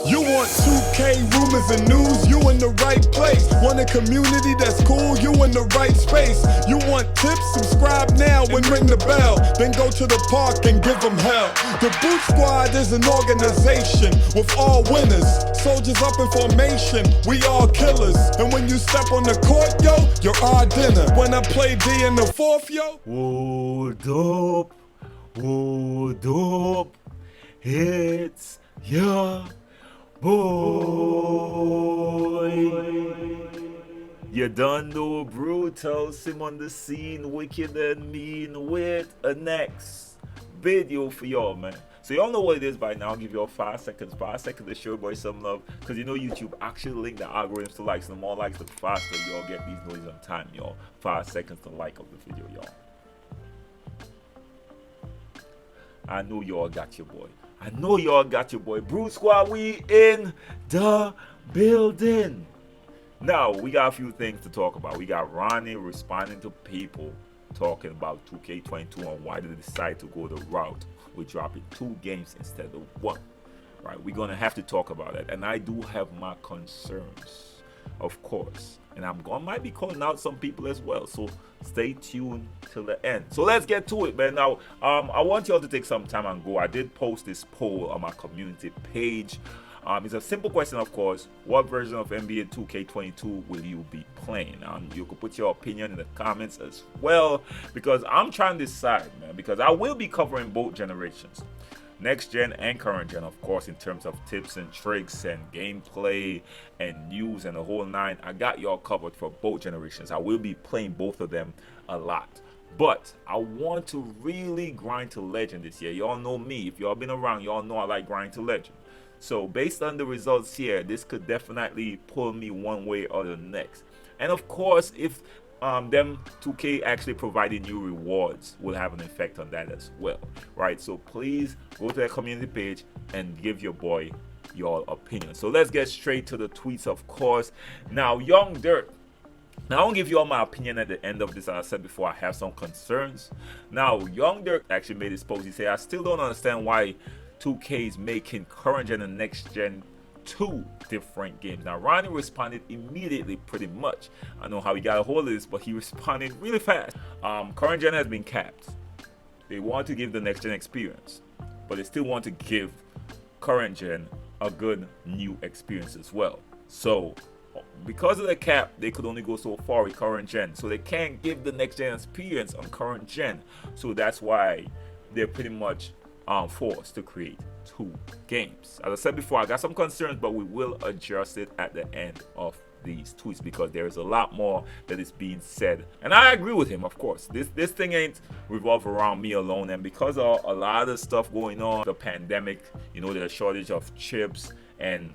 You want 2K rumors and news, you in the right place. Want a community that's cool, you in the right space. You want tips, subscribe now and ring the bell. Then go to the park and give them hell. The Boot Squad is an organization with all winners. Soldiers up in formation, we all killers. And when you step on the court, yo, you're our dinner. When I play D in the fourth, yo. What up, it's your boy. You done know brutal, sim on the scene, wicked and mean with a next video for y'all, man. So y'all know what it is by now. I'll give y'all 5 seconds to show boy some love, because you know YouTube actually link the algorithms to likes, and the more likes the faster y'all get these notices on time, y'all. 5 seconds to like of the video, y'all. I know y'all got your boy. Brute Squad, we in the building. Now, we got a few things to talk about. We got Ronnie responding to people talking about 2K22 and why they decide to go the route with dropping 2 games instead of 1. Right, we're gonna have to talk about it. And I do have my concerns, of course. And might be calling out some people as well. So stay tuned till the end. So let's get to it, man. Now, I want y'all to take some time and go. I did post this poll on my community page. It's a simple question, of course. What version of NBA 2K22 will you be playing? You could put your opinion in the comments as well, because I'm trying to decide, man, because I will be covering both generations. Next gen and current gen, of course, in terms of tips and tricks and gameplay and news and the whole 9. I got y'all covered for both generations. I will be playing both of them a lot. But I want to really grind to legend this year. Y'all know me. If y'all been around, y'all know I like grind to legend. So based on the results here, this could definitely pull me one way or the next. And of course, if them 2K actually providing new rewards will have an effect on that as well, right? So please go to the community page and give your boy your opinion. So let's get straight to the tweets, of course. Now, Young Dirt. Now, I'll give you all my opinion at the end of this. As I said before, I have some concerns. Now, Young Dirt actually made his post. He said, I still don't understand why 2K is making current gen and next gen 2 different games. Now, Ronnie responded immediately, pretty much. I know how he got a hold of this, but he responded really fast. Current gen has been capped. They want to give the next gen experience, but they still want to give current gen a good new experience as well. So because of the cap, they could only go so far with current gen, so they can't give the next gen experience on current gen. So that's why they're pretty much forced to create 2 games. As I said before, I got some concerns, but we will adjust it at the end of these tweets, because there is a lot more that is being said, and I agree with him. Of course, this thing ain't revolve around me alone, and because of a lot of stuff going on, the pandemic, you know, the shortage of chips and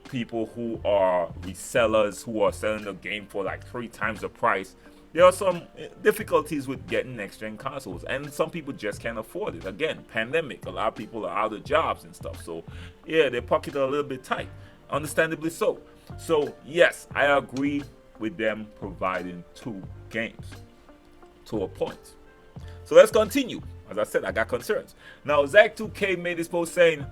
people who are resellers who are selling the game for like 3 times the price. There are some difficulties with getting next-gen consoles, and some people just can't afford it. Again, pandemic, a lot of people are out of jobs and stuff. So, yeah, their pockets are a little bit tight, understandably so. So, yes, I agree with them providing 2 games to a point. So, let's continue. As I said, I got concerns. Now, Zach2K made this post saying,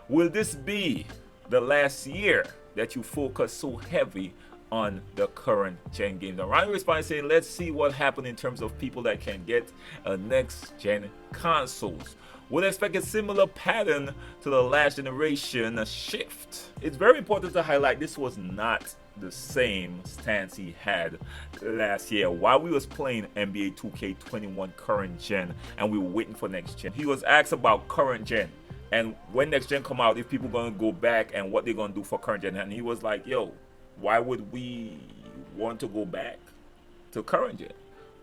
will this be the last year that you focus so heavy on the current gen games? And Ryan responded saying, let's see what happened in terms of people that can get a next gen consoles. Would expect a similar pattern to the last generation shift. It's very important to highlight this was not the same stance he had last year while we was playing NBA 2K21 current gen and we were waiting for next gen. He was asked about current gen and when next gen come out, if people gonna go back and what they're gonna do for current gen. And he was like, yo, why would we want to go back to current gen?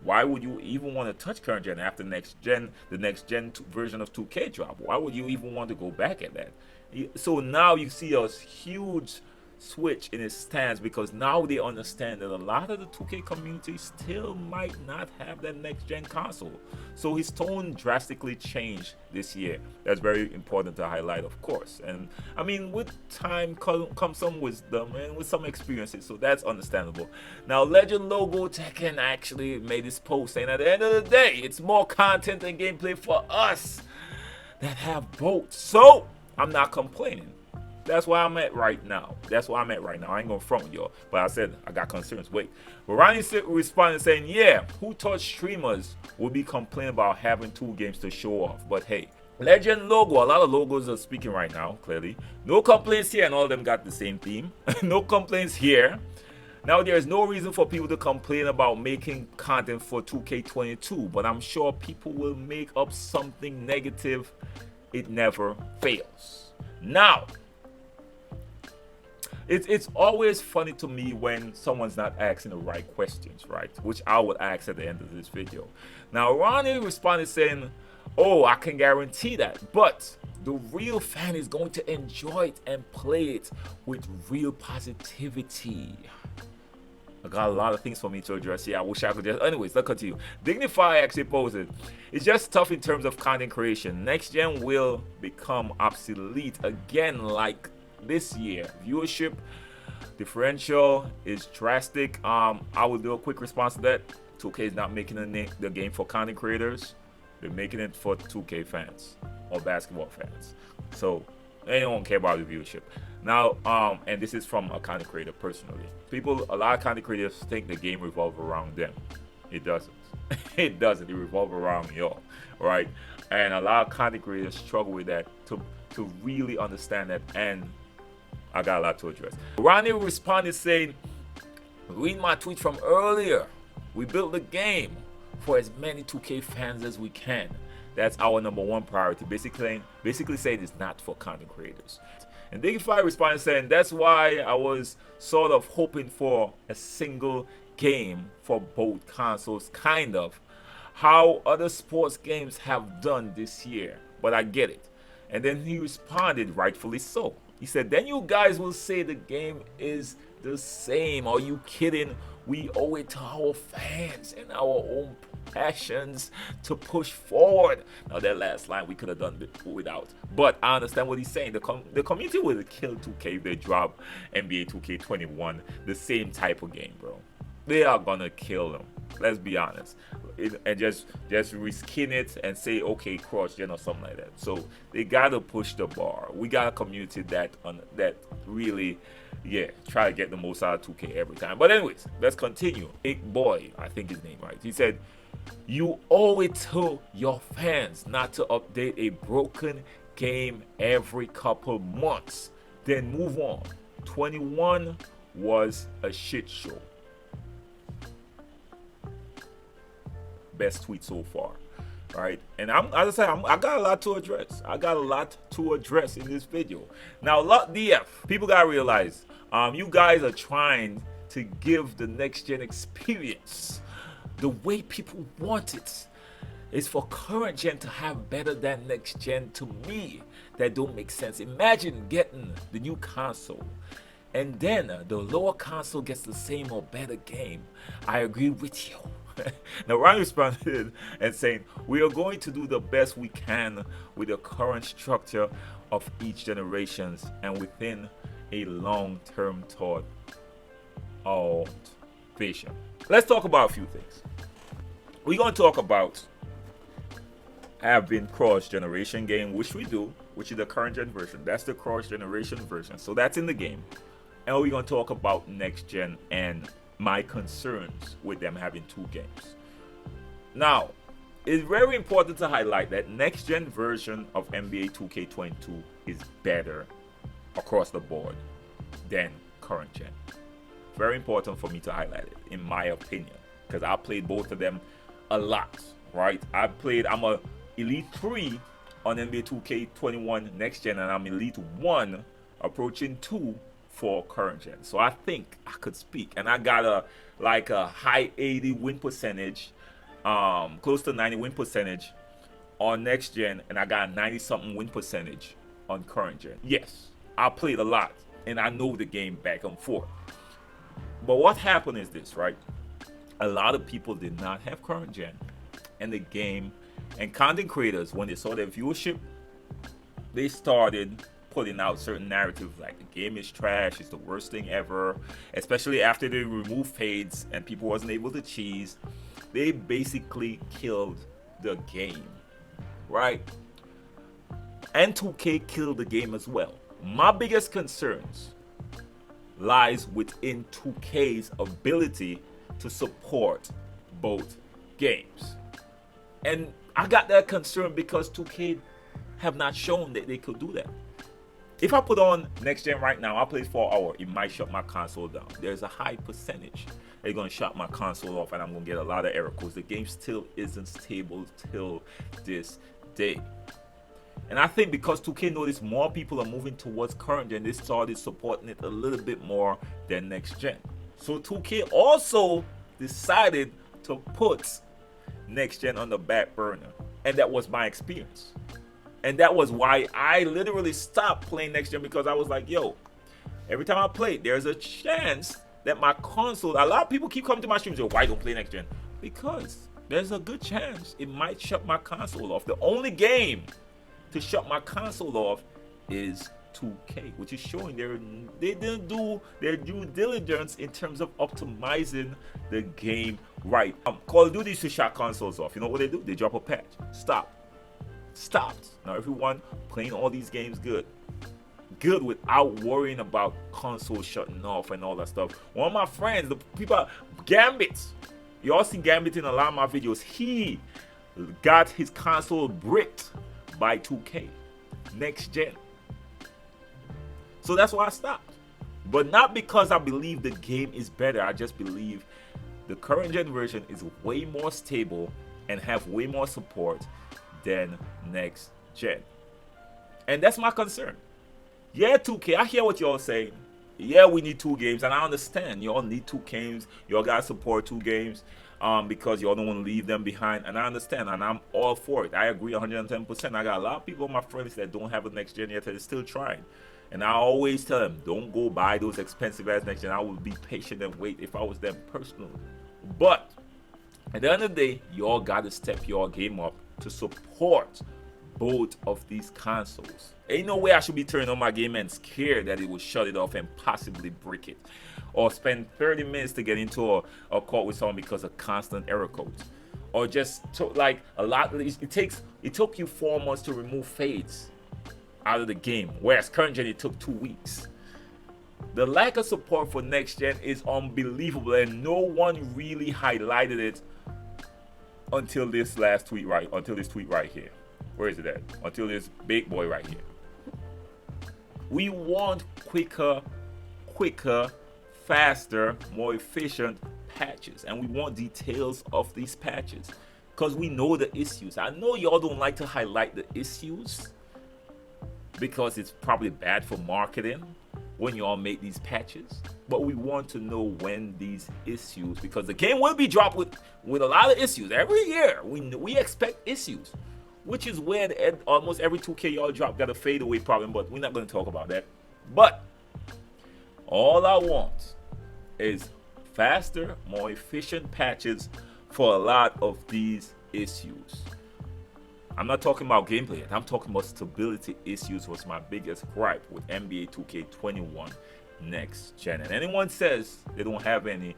Why would you even want to touch current gen after next gen, the next gen version of 2K drop? Why would you even want to go back at that? So now you see a huge switch in his stance, because now they understand that a lot of the 2K community still might not have that next gen console. So his tone drastically changed this year. That's very important to highlight, of course. And I mean, with time comes some wisdom and with some experiences, so that's understandable. Now, Legend Logo Tekken actually made this post saying at the end of the day, it's more content and gameplay for us that have both. So I'm not complaining. That's where I'm at right now. That's where I'm at right now. I ain't gonna front with y'all, but I said I got concerns. Wait, but Ronnie responded saying, "Yeah, who thought streamers would be complaining about having 2 games to show off? But hey, Legend logo. A lot of logos are speaking right now. Clearly, no complaints here, and all of them got the same theme. No complaints here." Now, there's no reason for people to complain about making content for 2K22, but I'm sure people will make up something negative. It never fails. Now, it's always funny to me when someone's not asking the right questions, right? Which I would ask at the end of this video. Now, Ronnie responded saying, "Oh, I can guarantee that, but the real fan is going to enjoy it and play it with real positivity." I got a lot of things for me to address here. I wish I could just... Anyways, let's continue. Dignify actually poses, "It's just tough in terms of content creation. Next gen will become obsolete again like this year. Viewership differential is drastic." I will do a quick response to that. 2K is not making the game for content creators. They're making it for 2K fans or basketball fans. So they don't care about the viewership. Now, and this is from a content creator personally. A lot of content creators think the game revolves around them. It doesn't. It doesn't. It revolves around y'all, right? And a lot of content creators struggle with that to really understand that. And I got a lot to address. Ronnie responded saying, "Read my tweet from earlier. We built the game for as many 2K fans as we can. That's our #1 priority." Basically saying it's not for content creators. And Digify responded saying, "That's why I was sort of hoping for a single game for both consoles, kind of how other sports games have done this year, but I get it." And then he responded, rightfully so. He said, "Then you guys will say the game is the same. Are you kidding? We owe it to our fans and our own passions to push forward." Now that last line we could have done without, but I understand what he's saying. The community will kill 2K if they drop NBA 2K21, the same type of game, bro. They are gonna kill them. Let's be honest, and just reskin it and say, okay, cross-gen or something like that. So they gotta push the bar. We got a community that really, yeah, try to get the most out of 2K every time. But anyways, let's continue. Big Boy, I think his name right. He said, "You owe it to your fans not to update a broken game every couple months. Then move on. 21 was a shit show." Best tweet so far, right? And as I said, I got a lot to address. I got a lot to address in this video. Now, DF, people gotta realize, you guys are trying to give the next gen experience the way people want it. It's for current gen to have better than next gen. To me, that don't make sense. Imagine getting the new console and then the lower console gets the same or better game. I agree with you. Now, Ryan responded and saying, "We are going to do the best we can with the current structure of each generations and within a long-term thought or vision." Let's talk about a few things. We're going to talk about having cross-generation game, which we do, which is the current gen version. That's the cross-generation version. So that's in the game. And we're going to talk about next gen and my concerns with them having 2 games. Now, it's very important to highlight that next gen version of NBA 2K22 is better across the board than current gen. Very important for me to highlight it, in my opinion, because I played both of them a lot, right? I'm a Elite 3 on NBA 2K21 next gen, and I'm Elite 1 approaching 2 for current gen. So I think I could speak, and I got a high 80 win percentage, close to 90 win percentage on next gen, and I got a 90 something win percentage on current gen. Yes, I played a lot and I know the game back and forth. But what happened is this, right? A lot of people did not have current gen, and the game, and content creators, when they saw their viewership, they started putting out certain narratives like the game is trash, it's the worst thing ever, especially after they removed fades and people wasn't able to cheese. They basically killed the game, right? And 2K killed the game as well. My biggest concerns lies within 2K's ability to support both games. And I got that concern because 2K have not shown that they could do that. If I put on next gen right now, I play for an hour, it might shut my console down. There's a high percentage they're gonna shut my console off and I'm gonna get a lot of error codes. The game still isn't stable till this day. And I think because 2K noticed more people are moving towards current gen, they started supporting it a little bit more than next gen. So 2K also decided to put next gen on the back burner. And that was my experience. And that was why I literally stopped playing next gen, because I was like, yo, every time I play, there's a chance that my console, a lot of people keep coming to my streams, why don't play next gen? Because there's a good chance it might shut my console off. The only game to shut my console off is 2K, which is showing they didn't do their due diligence in terms of optimizing the game right. Call of Duty used to shut consoles off. You know what they do? They drop a patch. Stopped. Now everyone playing all these games good without worrying about console shutting off and all that stuff. One of my friends, the people, Gambit, you all see Gambit in a lot of my videos. He got his console bricked by 2K next gen. So that's why I stopped. But not because I believe the game is better. I just believe the current gen version is way more stable and have way more support than next gen. And that's my concern. Yeah, 2K, I hear what y'all saying. Yeah, we need 2 games, and I understand y'all need 2 games. Y'all gotta support 2 games because y'all don't want to leave them behind, and I understand, and I'm all for it. I agree 110%. I got a lot of people, my friends, that don't have a next gen yet, that are still trying. And I always tell them, don't go buy those expensive ass next gen. I would be patient and wait if I was them personally. But at the end of the day, y'all gotta step your game up to support both of these consoles. Ain't no way I should be turning on my game and scared that it will shut it off and possibly break it, or spend 30 minutes to get into a call with someone because of constant error codes, or just like a lot. It took you 4 months to remove fades out of the game, whereas current gen it took 2 weeks. The lack of support for next gen is unbelievable, and no one really highlighted it until this last tweet until this tweet right here. Where is it at? Until this big boy right here. We want quicker, faster, more efficient patches, and we want details of these patches because we know the issues. I know y'all don't like to highlight the issues because it's probably bad for marketing when y'all make these patches, but we want to know when these issues, because the game will be dropped with a lot of issues every year. We expect issues, which is where almost every 2K y'all drop got a fadeaway problem, but we're not going to talk about that. But all I want is faster, more efficient patches for a lot of these issues. I'm not talking about gameplay yet. I'm talking about stability issues was my biggest gripe with NBA 2K21 next gen. And anyone says they don't have any,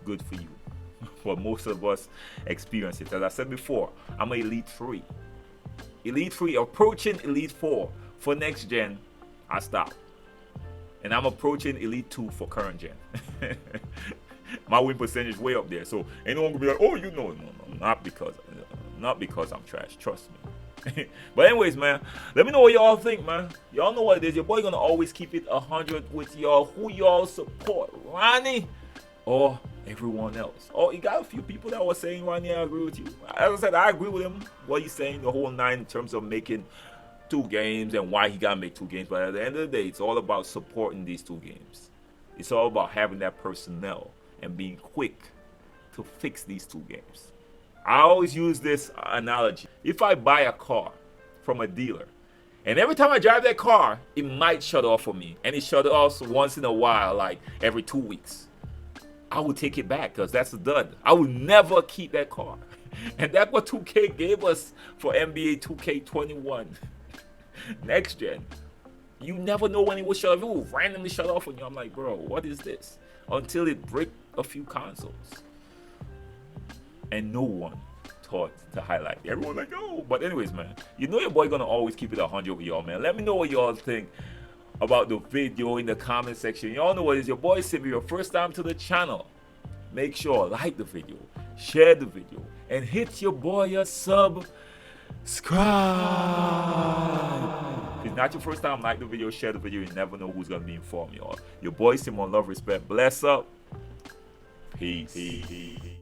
good for you. But most of us experience it. As I said before, I'm an Elite 3. Elite 3, approaching Elite 4 for next gen, I stopped. And I'm approaching Elite 2 for current gen. My win percentage is way up there. So anyone will be like, oh, you know, no, not because I'm trash, trust me. But anyways, man, let me know what y'all think, man. Y'all know what it is. Your boy gonna always keep it 100 with y'all. Who y'all support, Ronnie or everyone else? Oh, you got a few people that were saying, Ronnie, I agree with you. As I said, I agree with him, what he's saying, the whole 9 in terms of making 2 games and why he gotta make 2 games. But at the end of the day, it's all about supporting these 2 games. It's all about having that personnel and being quick to fix these 2 games. I always use this analogy. If I buy a car from a dealer, and every time I drive that car, it might shut off for me, and it shut off once in a while, like every 2 weeks, I would take it back because that's a dud. I would never keep that car. And that's what 2K gave us for NBA 2K21 next gen. You never know when it will shut off. It will randomly shut off on you. I'm like, bro, what is this? Until it breaks a few consoles. And no one thought to highlight. Everyone like, oh. But anyways, man, you know your boy gonna always keep it 100 with y'all, man. Let me know what y'all think about the video in the comment section. Y'all know what it is. Your boy Sim, your first time to the channel. Make sure like the video, share the video, and hit your boy a subscribe. If it's not your first time, like the video, share the video. You never know who's gonna be informed, y'all. Your boy Sim on Love Respect. Bless up. Peace.